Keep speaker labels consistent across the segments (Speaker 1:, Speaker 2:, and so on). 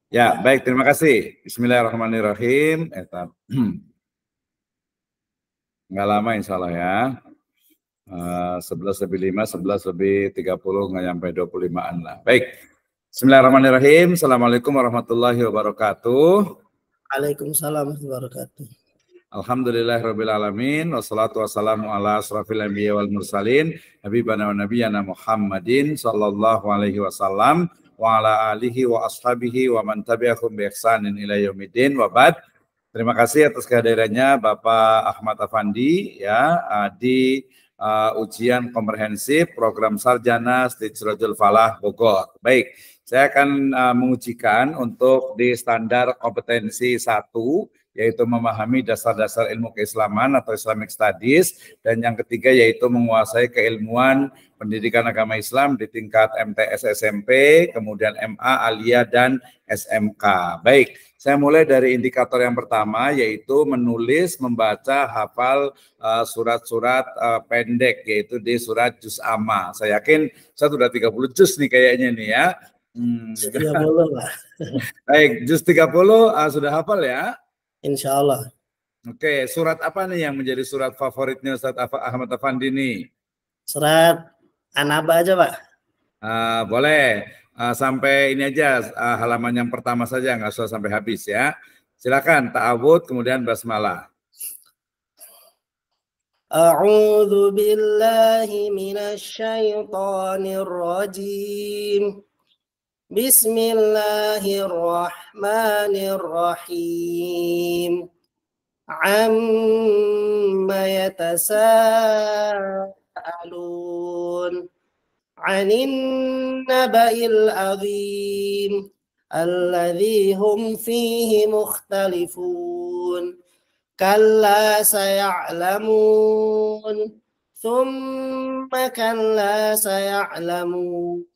Speaker 1: Ya, baik, terima kasih. Bismillahirrahmanirrahim. Nggak lama insya Allah ya. 11 lebih 5, 11 lebih 30, nggak sampai 25-an lah. Baik. Bismillahirrahmanirrahim. Assalamualaikum warahmatullahi wabarakatuh.
Speaker 2: Waalaikumsalam warahmatullahi wabarakatuh.
Speaker 1: Alhamdulillahirrabbilalamin. Wassalatu wassalamu ala asrafil anbiya wal mursalin. Habibana wa nabiyana Muhammadin sallallahu alaihi wasallam. Wa ala alihi wa ashabihi wa man tabi'ahum bi ihsanin ila yaumidin wa ba'd. Terima kasih atas kehadirannya Bapak Ahmad Afandi ya di ujian komprehensif program sarjana Sirajul Falah Bogor. Baik, saya akan mengujikan untuk di standar kompetensi 1 yaitu memahami dasar-dasar ilmu keislaman atau Islamic Studies, dan yang ketiga yaitu menguasai keilmuan pendidikan agama Islam di tingkat MTS SMP, kemudian MA, Aliyah, dan SMK. Baik, saya mulai dari indikator yang pertama yaitu menulis, membaca, hafal surat-surat pendek yaitu di surat Juz Amma. Saya yakin saya sudah 30 juz nih kayaknya nih ya.
Speaker 2: 30 Pak.
Speaker 1: Baik, Juz 30 sudah hafal ya?
Speaker 2: Insya Allah.
Speaker 1: Oke, surat apa nih yang menjadi surat favoritnya Ustaz Ahmad Afandi nih?
Speaker 2: Surat An-Naba aja Pak.
Speaker 1: Boleh, sampai ini aja halaman yang pertama saja, nggak usah sampai habis ya. Silakan ta'awud kemudian basmalah.
Speaker 2: A'udzu billahi minasy syaithanir rajim. Bismillahirrahmanirrahim. Amma yatasaalun 'anil naba'il 'azim alladzi hum fihi mukhtalifun. Kalla saya'lamun thumma kalla saya'lamun.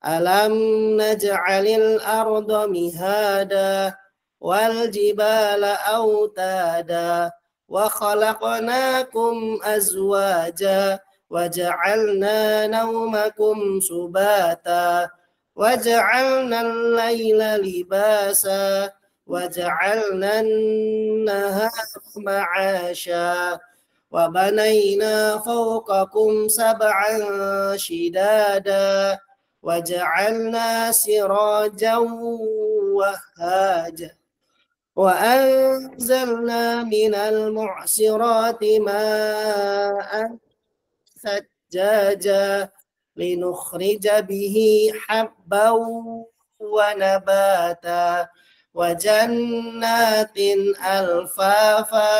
Speaker 2: Alam naj'alil arda mihada wal jibala autada wa khalaqnakum azwaja wa ja'alna nawmakum subata wa ja'alna al-laila libasa wa ja'alna an-nahara ma'asha wa banayna fawqakum sab'an shidada وجعلنا سراجا وهاجا وأنزلنا من المعصرات ماء ثجاجا لنخرج به حبا ونباتا وجنات ألفافا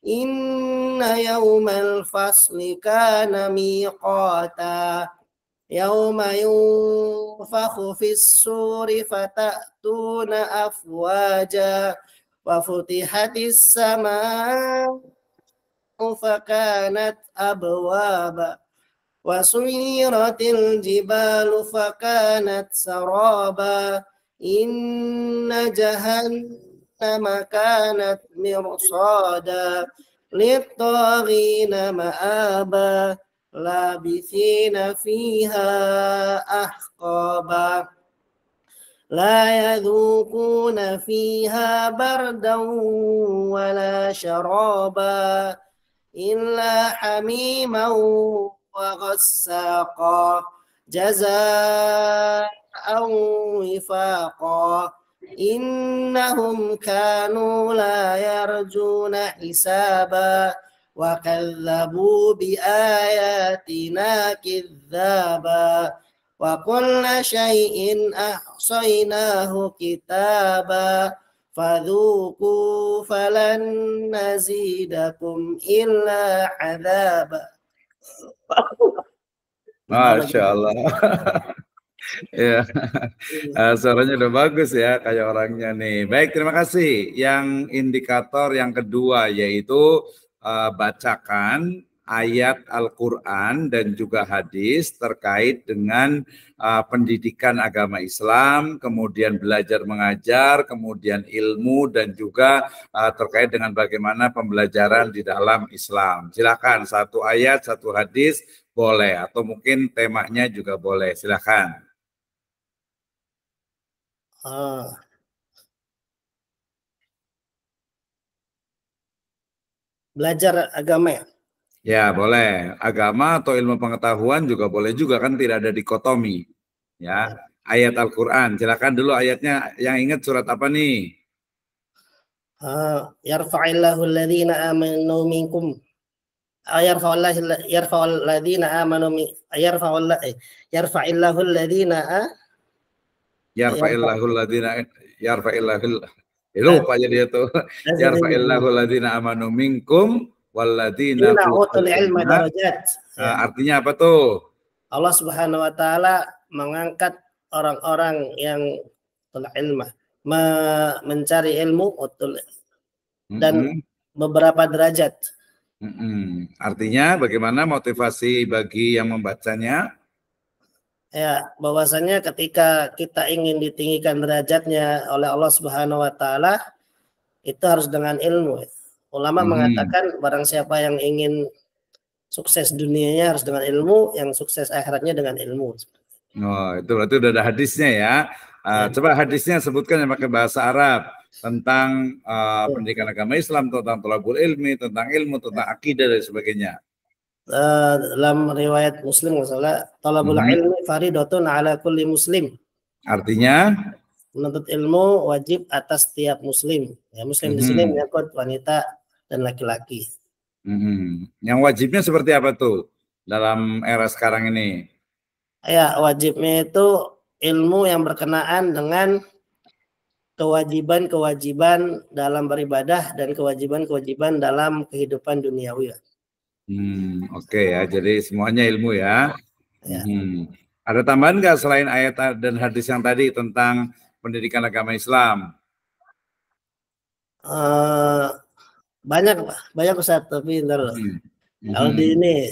Speaker 2: إن يوم الفصل كان ميقاتا يوم ينفخ في الصور فتأتون أفواجا وفتحت السماء فكانت أبوابا وسيرت الجبال فكانت سرابا إن جهنم كانت مرصادا للطاغين مآبا لابثين فيها أحقابا لا يذوقون فيها بردا ولا شرابا إلا حميما وغساقا جزاء وفاقا إنهم كانوا لا يرجون حسابا وكذبوا بآياتنا كذابا وكل شيء أحصيناه كتابا فذوقوا فلن نزيدكم إلا عذابا.
Speaker 1: Masya Allah. Ya, suaranya udah bagus ya kayak orangnya nih. Baik, terima kasih. Yang indikator yang kedua yaitu bacakan ayat Al-Quran dan juga hadis terkait dengan pendidikan agama Islam, kemudian belajar mengajar, kemudian ilmu, dan juga terkait dengan bagaimana pembelajaran di dalam Islam. Silakan, satu ayat, satu hadis boleh, atau mungkin temanya juga boleh. Silakan.
Speaker 2: Ah, belajar agama ya.
Speaker 1: Ya, boleh. Agama atau ilmu pengetahuan juga boleh juga, kan tidak ada dikotomi. Ya,
Speaker 2: Ya.
Speaker 1: ayat Al-Qur'an. Silakan dulu ayatnya, yang ingat surat apa nih?
Speaker 2: Yarfa'illahu alladhina amanu minkum. Yarfa'ul ladzina amanu yarfa'illahu alladhina yarfa'
Speaker 1: Yarfa'illahul ladzina yarfa'illahul lupa jadi itu. Yarfa'illahu ladzina amanu minkum walladzina utul
Speaker 2: utul ilma
Speaker 1: ilma.
Speaker 2: darajat. Ya.
Speaker 1: Artinya apa tuh?
Speaker 2: Allah Subhanahu wa taala mengangkat orang-orang yang utul ilma, mencari ilmu utul dan beberapa derajat.
Speaker 1: Artinya bagaimana motivasi bagi yang membacanya?
Speaker 2: Ya, bahwasanya ketika kita ingin ditinggikan derajatnya oleh Allah Subhanahu wa taala, itu harus dengan ilmu. Ulama mengatakan barang siapa yang ingin sukses dunianya harus dengan ilmu, yang sukses akhiratnya dengan ilmu.
Speaker 1: Oh, itu berarti udah ada hadisnya ya. Coba hadisnya sebutkan yang pakai bahasa Arab tentang pendidikan agama Islam, tentang thalabul ilmi, tentang ilmu, tentang akidah dan sebagainya.
Speaker 2: Dalam riwayat Muslim masalah talabul ilmi faridatun ala kulli muslim.
Speaker 1: Artinya
Speaker 2: Menuntut ilmu wajib atas setiap muslim. Ya, muslim di sini menyangkut wanita dan laki-laki.
Speaker 1: Yang wajibnya seperti apa tuh dalam era sekarang ini?
Speaker 2: Ya, wajibnya itu ilmu yang berkenaan dengan kewajiban-kewajiban dalam beribadah dan kewajiban-kewajiban dalam kehidupan duniawi.
Speaker 1: Oke ya, jadi semuanya ilmu ya.
Speaker 2: Ya.
Speaker 1: Ada tambahan nggak selain ayat dan hadis yang tadi tentang pendidikan agama Islam?
Speaker 2: Banyak Ustaz, tapi ntar kalau di ini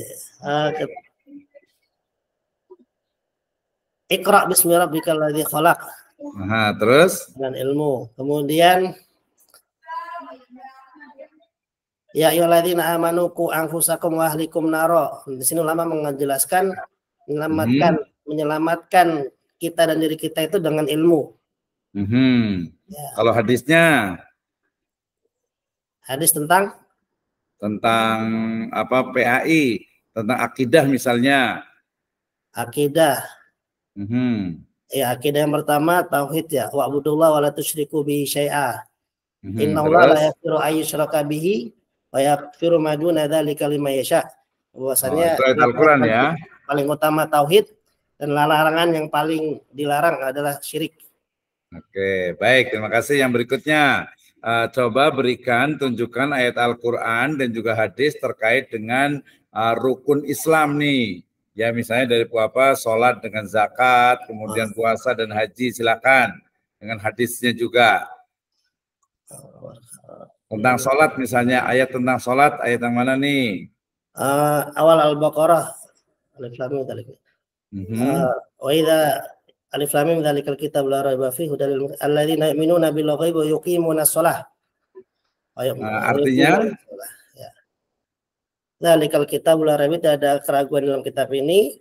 Speaker 2: Iqra bismi rabbikal ladzi khalaq.
Speaker 1: Terus
Speaker 2: dengan ilmu. Kemudian ya ayyuhalladzina amanu qu anfusakum wa ahlikum naro. Di sini ulama menjelaskan menyelamatkan kita dan diri kita itu dengan ilmu.
Speaker 1: Ya. Kalau hadisnya?
Speaker 2: Hadis tentang
Speaker 1: apa PAI, tentang akidah misalnya.
Speaker 2: Akidah. Ya, akidah yang pertama tauhid ya. Wa'budullah wa la tusyriku bihi syai'a. Innallaha la yaghfiru ay yushraka bihi wa yaghfiru ma duna dzalika liman yasha. Bahwasanya
Speaker 1: itu ayat Al-Qur'an ya.
Speaker 2: Paling utama tauhid dan larangan yang paling dilarang adalah syirik.
Speaker 1: Oke, baik, terima kasih. Yang berikutnya coba berikan tunjukkan ayat Al-Qur'an dan juga hadis terkait dengan rukun Islam nih. Ya, misalnya dari sholat dengan zakat, kemudian puasa dan haji, silakan dengan hadisnya juga. Tentang sholat misalnya, ayat tentang sholat, ayat yang mana nih?
Speaker 2: Awal Al-Baqarah. Alif Lam Mim dzalik. Wa idza Alif Lam Mim dzalikal kitab la raiba fihi hudal lil alladzina yu'minuna bil ghaibi wa yuqimuna shalah.
Speaker 1: Artinya
Speaker 2: dzalikal kitab la raiba, tidak ada keraguan dalam kitab ini.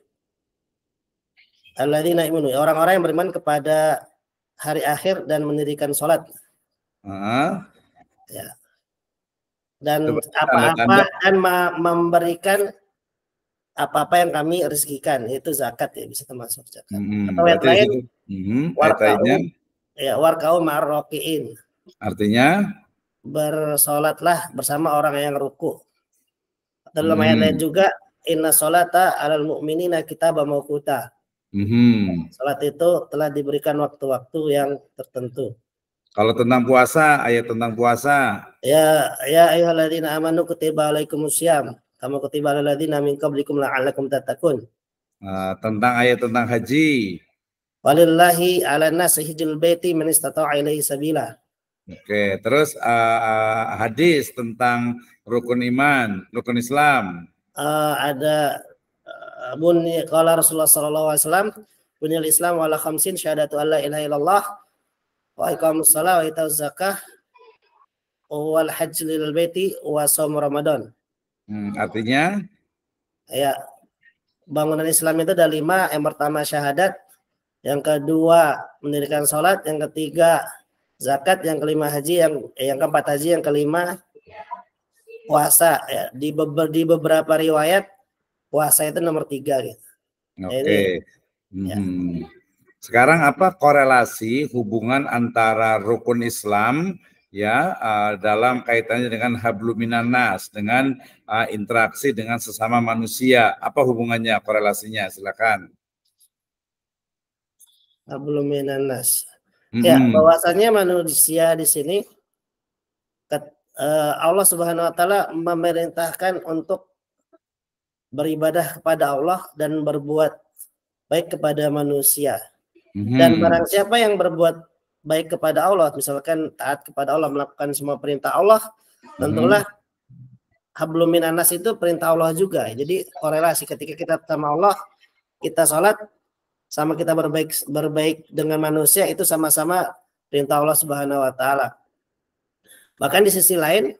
Speaker 2: Alladzina yu'minuna, orang-orang yang beriman kepada hari akhir dan mendirikan salat. Ya. Dan apa-apa dan memberikan apa-apa yang kami rezekikan, itu zakat ya, bisa termasuk zakat. Atau yang lain warka'u ma'ar-raki'in.
Speaker 1: Artinya
Speaker 2: bersolatlah bersama orang yang ruku. Dalam ayat lain juga inna sholata 'alal mu'minina kitaban mawquta. Salat itu telah diberikan waktu-waktu yang tertentu.
Speaker 1: Kalau tentang puasa, ayat tentang puasa.
Speaker 2: Ya ayyuhalladzina amanu kutiba alaikumusiyam kama kutiba alal ladzina min qablikum la'allakum tattaqun.
Speaker 1: Tentang ayat tentang haji.
Speaker 2: Walillahi 'alan nasi hijjul baiti man istata'a ilaihi sabila.
Speaker 1: Oke, terus hadis tentang rukun iman, rukun Islam.
Speaker 2: Ada bunyi qala Rasulullah sallallahu alaihi wasallam bunyal Islam wa ala khamsin syahadatu alla ilaha illallah wa iqamus shalah wa itaz zakah wal hajj lil baiti wa shaum Ramadan.
Speaker 1: Artinya
Speaker 2: ya, bangunan Islam itu ada 5. Yang pertama syahadat, yang kedua mendirikan sholat, yang ketiga zakat, yang kelima haji, yang keempat haji, yang kelima puasa. Ya. Di beberapa riwayat puasa itu nomor 3 gitu.
Speaker 1: Oke.
Speaker 2: Ya.
Speaker 1: Sekarang apa korelasi hubungan antara rukun Islam ya dalam kaitannya dengan habluminan nas, dengan interaksi dengan sesama manusia? Apa hubungannya, korelasinya? Silakan.
Speaker 2: Habluminan nas. Ya, bahwasanya manusia di sini Allah Subhanahu wa taala memerintahkan untuk beribadah kepada Allah dan berbuat baik kepada manusia. Dan barang siapa yang berbuat baik kepada Allah, misalkan taat kepada Allah, melakukan semua perintah Allah, tentulah hablum minan nas itu perintah Allah juga. Jadi korelasi ketika kita sama Allah, kita sholat, sama kita berbaik dengan manusia, itu sama-sama perintah Allah Subhanahu wa taala. Bahkan di sisi lain,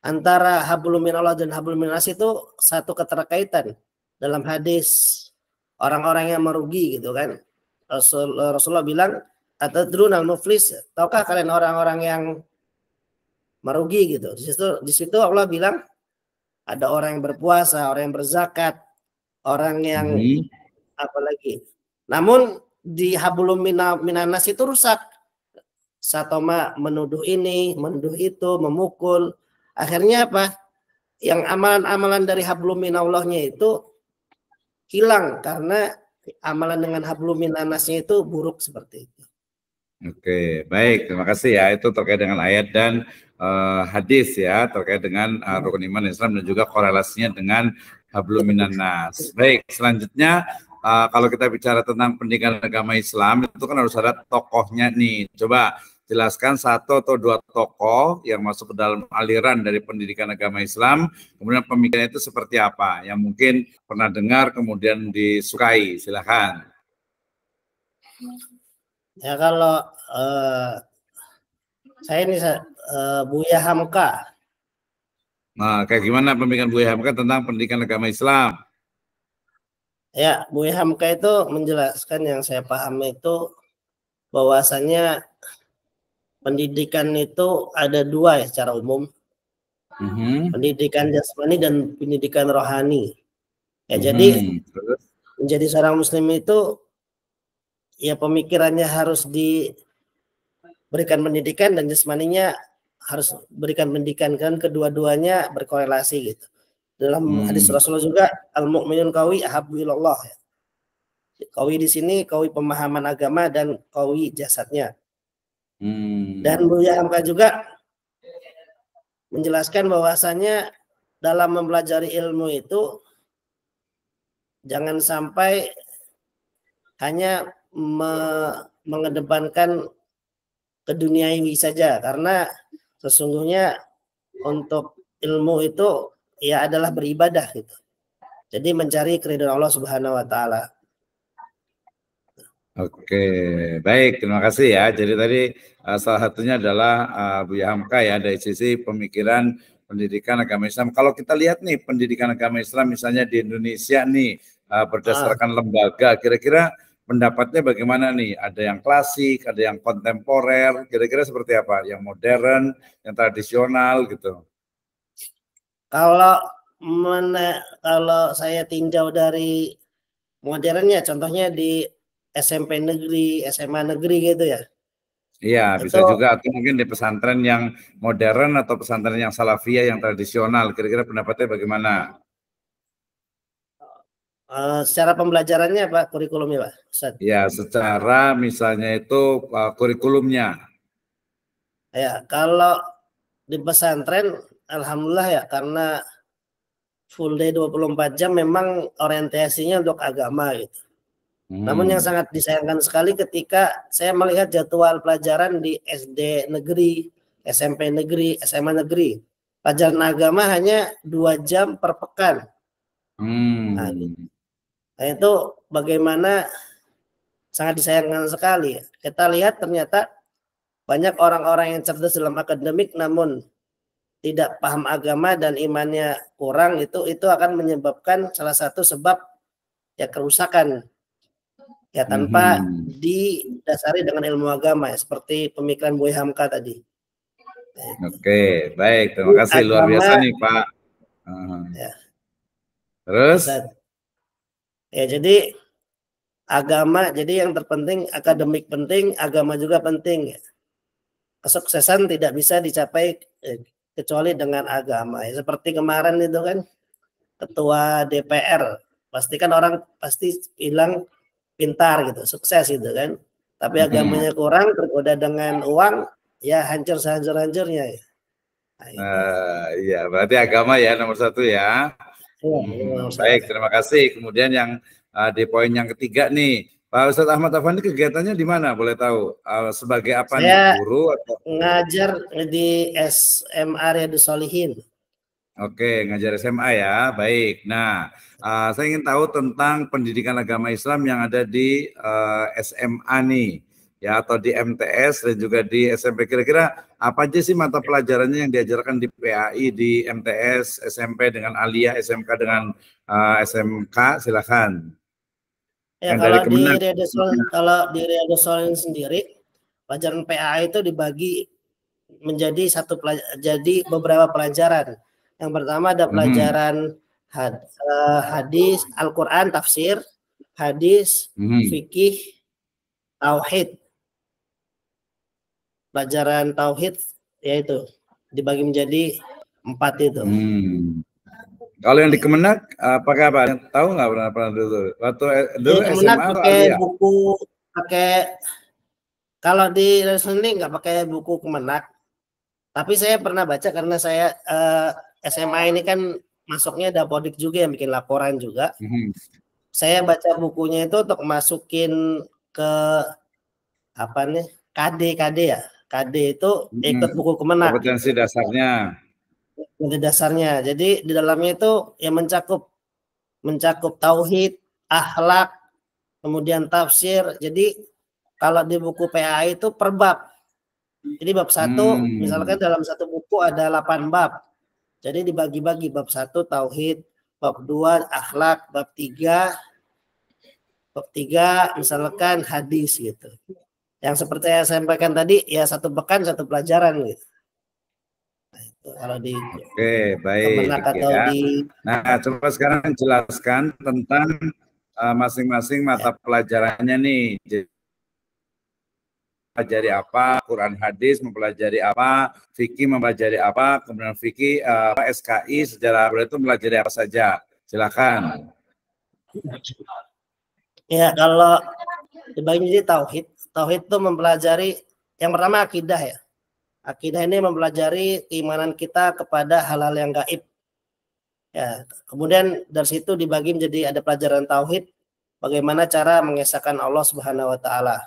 Speaker 2: antara hablum minallah dan hablum minan nas itu satu keterkaitan. Dalam hadis orang-orang yang merugi gitu kan. Rasulullah bilang, atadrunal muflis, tahukah kalian orang-orang yang merugi gitu. Di situ Allah bilang ada orang yang berpuasa, orang yang berzakat, orang yang apalagi. Namun di hablum minan nas itu rusak. Satoma menuduh ini, menuduh itu, memukul. Akhirnya apa? Yang amalan-amalan dari hablum minallahnya itu hilang karena amalan dengan hablum minan nasnya itu buruk seperti itu.
Speaker 1: Oke, baik, terima kasih ya. Itu terkait dengan ayat dan hadis ya, terkait dengan rukun iman Islam dan juga korelasinya dengan hablum minan nas. Baik, selanjutnya kalau kita bicara tentang pendidikan agama Islam itu kan harus ada tokohnya nih. Coba jelaskan satu atau dua tokoh yang masuk ke dalam aliran dari pendidikan agama Islam, kemudian pemikirannya itu seperti apa, yang mungkin pernah dengar kemudian disukai. Silakan.
Speaker 2: Ya kalau saya ini Buya Hamka.
Speaker 1: Nah, kayak gimana pemikiran Buya Hamka tentang pendidikan agama Islam?
Speaker 2: Ya, Buya Hamka itu menjelaskan yang saya paham itu bahwasannya pendidikan itu ada dua ya secara umum. Pendidikan jasmani dan pendidikan rohani. Ya, jadi menjadi seorang muslim itu ya pemikirannya harus diberikan pendidikan dan jasmaninya harus berikan pendidikan, kan kedua-duanya berkorelasi gitu. Dalam hadis Rasulullah juga al-mu'minun qawi ahabbu ilallah. Qawi di sini qawi pemahaman agama dan qawi jasadnya. Dan Buya Hamka juga menjelaskan bahwasanya dalam mempelajari ilmu itu jangan sampai hanya mengedepankan keduniawi saja, karena sesungguhnya untuk ilmu itu ya adalah beribadah gitu. Jadi mencari keridhaan Allah Subhanahu wa taala.
Speaker 1: Oke, baik, terima kasih ya. Jadi tadi salah satunya adalah Buya Hamka ya dari sisi pemikiran pendidikan agama Islam. Kalau kita lihat nih pendidikan agama Islam misalnya di Indonesia nih berdasarkan lembaga, kira-kira pendapatnya bagaimana nih? Ada yang klasik, ada yang kontemporer, kira-kira seperti apa? Yang modern, yang tradisional gitu.
Speaker 2: Kalau saya tinjau dari modernnya, contohnya di SMP negeri, SMA negeri gitu ya.
Speaker 1: Iya, bisa juga atau mungkin di pesantren yang modern atau pesantren yang salafiyah yang tradisional. Kira-kira pendapatnya bagaimana?
Speaker 2: Secara pembelajarannya Pak, kurikulumnya Pak Ustaz?
Speaker 1: Ya, secara misalnya itu kurikulumnya.
Speaker 2: Ya, kalau di pesantren alhamdulillah ya, karena full day 24 jam memang orientasinya untuk agama gitu. Namun yang sangat disayangkan sekali ketika saya melihat jadwal pelajaran di SD negeri, SMP negeri, SMA negeri, pelajaran agama hanya 2 jam per pekan. Nah, itu bagaimana sangat disayangkan sekali. Kita lihat ternyata banyak orang-orang yang cerdas dalam akademik namun tidak paham agama dan imannya kurang, itu akan menyebabkan salah satu sebab ya kerusakan ya tanpa didasari dengan ilmu agama ya, seperti pemikiran Buya Hamka tadi.
Speaker 1: Oke, baik, terima kasih, luar biasa nih Pak.
Speaker 2: Ya.
Speaker 1: Terus?
Speaker 2: Ya, jadi agama, jadi yang terpenting akademik penting, agama juga penting. Ya. Kesuksesan tidak bisa dicapai kecuali dengan agama. Ya, seperti kemarin itu kan ketua DPR, pasti kan orang pasti bilang pintar gitu, sukses gitu kan. Tapi agamanya kurang, tergoda dengan uang, ya hancur sehancur-hancurnya. Ya.
Speaker 1: Nah, iya, berarti agama ya nomor satu ya. Baik, terima kasih. Kemudian yang di poin yang ketiga nih, Pak Ustadz Ahmad Afandi kegiatannya di mana? Boleh tahu? Sebagai apa
Speaker 2: Saya
Speaker 1: nih? Guru atau
Speaker 2: ngajar di SMA Riyadus Shalihin.
Speaker 1: Oke, ngajar SMA ya. Baik. Nah, saya ingin tahu tentang pendidikan agama Islam yang ada di SMA nih, ya, atau di MTS dan juga di SMP. Kira-kira apa aja sih mata pelajarannya yang diajarkan di PAI, di MTS, SMP dengan Aliyah, SMK dengan SMK? Silakan.
Speaker 2: Ya, kalau di Riyadus Shalihin sendiri, pelajaran PAI itu dibagi menjadi beberapa pelajaran. Yang pertama ada pelajaran hadis, Al-Quran, tafsir, hadis, fikih, tauhid. Pelajaran tauhid yaitu dibagi menjadi 4 itu.
Speaker 1: Kalau yang di Kemenak, apakah apa? Yang tahu nggak pernah dulu? Waktu dulu SMA atau Aliyah?
Speaker 2: Kalau di sini nggak pakai buku Kemenak. Tapi saya pernah baca karena saya SMA ini kan masuknya Dapodik juga yang bikin laporan juga. Saya baca bukunya itu untuk masukin ke apa nih KD ya. KD itu ikut buku Kemenak.
Speaker 1: Kompetensi dasarnya.
Speaker 2: Kompetensi dasarnya. Jadi di dalamnya itu yang mencakup tauhid, akhlak, kemudian tafsir. Jadi kalau di buku PAI itu per bab. Jadi bab 1, misalkan dalam satu buku ada 8 bab. Jadi dibagi-bagi, bab 1 tauhid, bab 2 akhlak, bab 3 misalkan hadis gitu. Yang seperti saya sampaikan tadi, ya 1 pekan 1 pelajaran gitu. Nah, itu kalau di
Speaker 1: baik
Speaker 2: atau
Speaker 1: ya.
Speaker 2: di
Speaker 1: Nah, coba sekarang jelaskan tentang masing-masing mata pelajarannya nih. Mempelajari apa, Quran hadis mempelajari apa, fikih mempelajari apa, kemudian fikih SKI sejarah itu mempelajari apa saja. Silakan.
Speaker 2: Ya, kalau dibagi jadi tauhid itu mempelajari yang pertama akidah ya. Akidah ini mempelajari keimanan kita kepada hal-hal yang gaib. Ya, kemudian dari situ dibagi menjadi ada pelajaran tauhid, bagaimana cara mengesahkan Allah Subhanahu wa taala.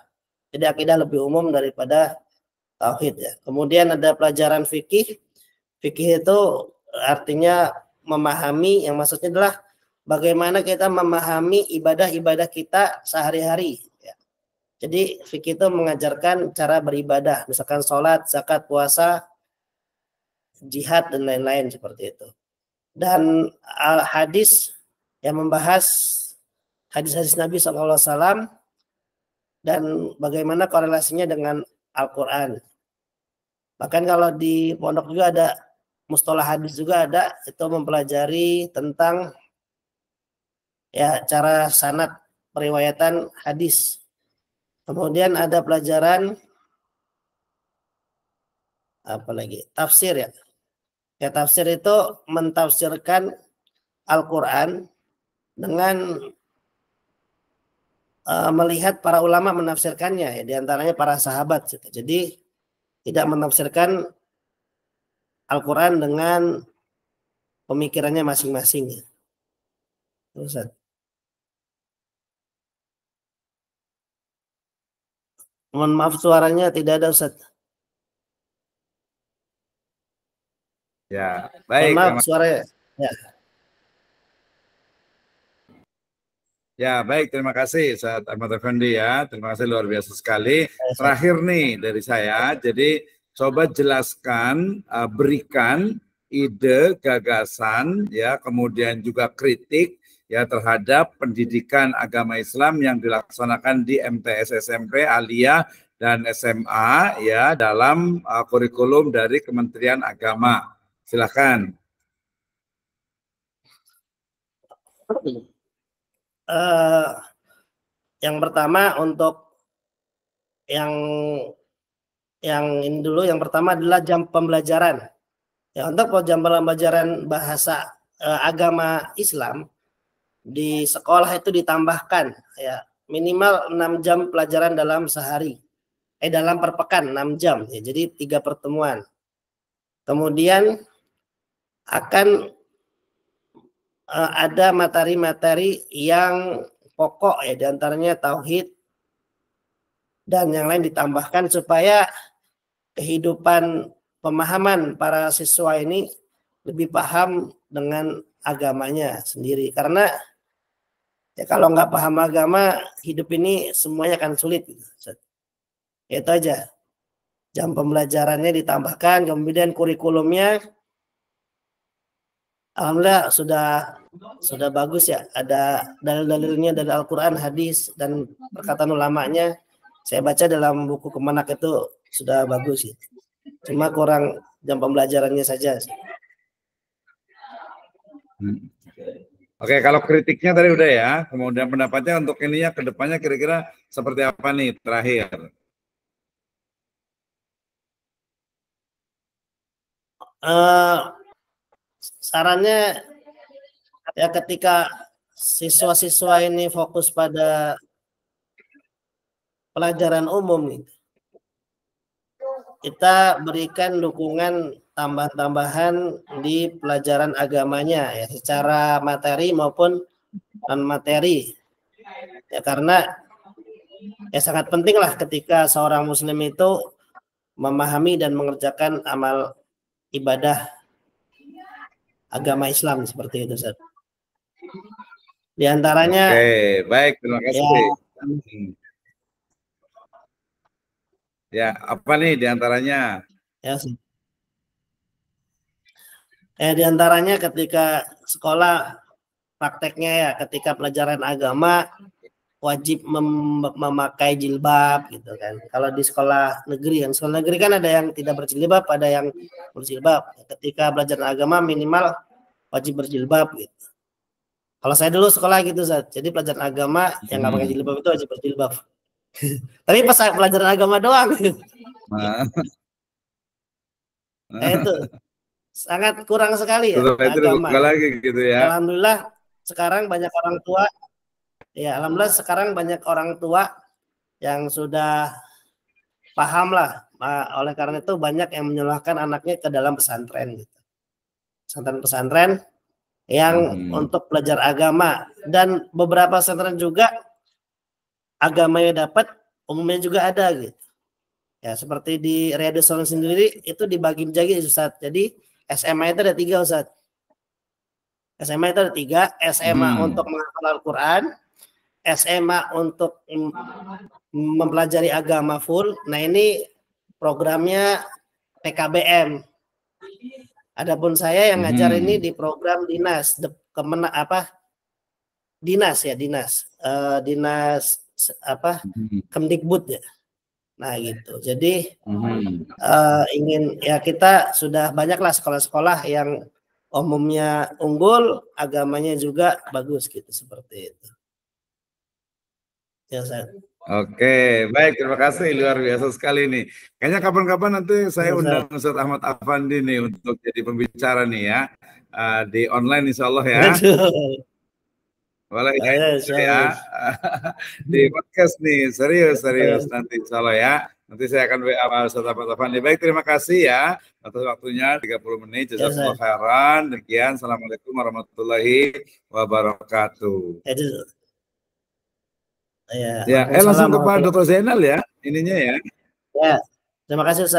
Speaker 2: Jadi akidah lebih umum daripada tauhid ya. Kemudian ada pelajaran fikih. Fikih itu artinya memahami, yang maksudnya adalah bagaimana kita memahami ibadah-ibadah kita sehari-hari. Ya. Jadi fikih itu mengajarkan cara beribadah, misalkan sholat, zakat, puasa, jihad dan lain-lain seperti itu. Dan hadis yang membahas hadis-hadis Nabi SAW dan bagaimana korelasinya dengan Al-Quran. Bahkan kalau di pondok juga ada mustalah hadis juga ada, itu mempelajari tentang ya cara sanad periwayatan hadis. Kemudian ada pelajaran apa lagi? Tafsir ya. Ya, tafsir itu mentafsirkan Al-Quran dengan melihat para ulama menafsirkannya ya, diantaranya para sahabat gitu. Jadi tidak menafsirkan Al-Quran dengan pemikirannya masing-masing. Ustaz. Mohon maaf suaranya tidak ada Ustaz.
Speaker 1: Ya, baik.
Speaker 2: Mohon maaf suaranya. Ya.
Speaker 1: Ya, baik. Terima kasih Ustaz Ahmad Effendi ya. Terima kasih luar biasa sekali. Terakhir nih dari saya, jadi coba jelaskan, berikan ide, gagasan, ya, kemudian juga kritik ya terhadap pendidikan agama Islam yang dilaksanakan di MTS SMP, Aliyah dan SMA ya dalam kurikulum dari Kementerian Agama. Silakan.
Speaker 2: Yang pertama untuk yang ini dulu, yang pertama adalah jam pembelajaran. Ya, untuk jam pembelajaran bahasa agama Islam di sekolah itu ditambahkan ya minimal 6 jam pelajaran dalam sehari. Dalam per pekan 6 jam ya. Jadi 3 pertemuan. Kemudian akan ada materi-materi yang pokok ya, diantaranya tauhid dan yang lain ditambahkan supaya kehidupan pemahaman para siswa ini lebih paham dengan agamanya sendiri. Karena ya kalau nggak paham agama, hidup ini semuanya akan sulit. Itu aja. Jam pembelajarannya ditambahkan, kemudian kurikulumnya alhamdulillah sudah bagus ya. Ada dalil-dalilnya dari Al-Quran, hadis, dan perkataan ulamanya. Saya baca dalam buku Kemenak itu sudah bagus ya. Cuma kurang jam pembelajarannya saja.
Speaker 1: Oke, kalau kritiknya tadi udah ya. Kemudian pendapatnya untuk ininya ke depannya kira-kira seperti apa nih terakhir?
Speaker 2: Sarannya ya ketika siswa-siswa ini fokus pada pelajaran umum, kita berikan dukungan tambahan-tambahan di pelajaran agamanya ya, secara materi maupun non materi ya, karena ya sangat penting lah ketika seorang muslim itu memahami dan mengerjakan amal ibadah agama Islam seperti itu, Ustaz. Di antaranya.
Speaker 1: Oke, baik, terima kasih. Ya, apa nih di antaranya?
Speaker 2: Di antaranya ketika sekolah prakteknya ya, ketika pelajaran agama wajib memakai jilbab gitu kan. Kalau di sekolah negeri kan ada yang tidak berjilbab, ada yang berjilbab. Ketika belajar agama minimal wajib berjilbab gitu. Kalau saya dulu sekolah gitu, Zat. Jadi pelajaran agama yang nggak pakai jilbab itu wajib berjilbab. Tapi pas pelajaran agama doang. Itu sangat kurang sekali ya agama.
Speaker 1: Lagi gitu ya.
Speaker 2: Alhamdulillah sekarang banyak orang tua. Ya, alhamdulillah sekarang banyak orang tua yang sudah paham lah. Oleh karena itu banyak yang menyalahkan anaknya ke dalam pesantren gitu. Pesantren yang untuk belajar agama, dan beberapa pesantren juga agamanya dapat, umumnya juga ada gitu. Ya, seperti di Riyadhus Shalihin sendiri itu dibagi jadi Ustaz. Jadi SMA itu ada 3 Ustaz. SMA itu ada 3, SMA untuk menghafal Al-Quran, SMA untuk mempelajari agama full. Nah, ini programnya PKBM. Adapun saya yang ngajar ini di program dinas, dinas Kemdikbud ya. Nah gitu. Jadi ingin ya, kita sudah banyaklah sekolah-sekolah yang umumnya unggul, agamanya juga bagus gitu, seperti itu. Ya, Ustaz.
Speaker 1: Oke, baik, terima kasih, luar biasa sekali nih. Kayaknya kapan-kapan nanti saya undang Ustaz Ahmad Afandi nih untuk jadi pembicara nih ya, di online insya Allah ya. Boleh ya, di podcast nih, serius nanti insya Allah ya. Nanti saya akan WA Ustaz Ahmad Afandi. Baik, terima kasih ya atas waktunya 30 menit. Jazakallahu khairan. Demikian, assalamualaikum warahmatullahi wabarakatuh. Ya, langsung ke Pak Dr. Zainal ya, ininya ya.
Speaker 2: Ya, terima kasih Ustaz.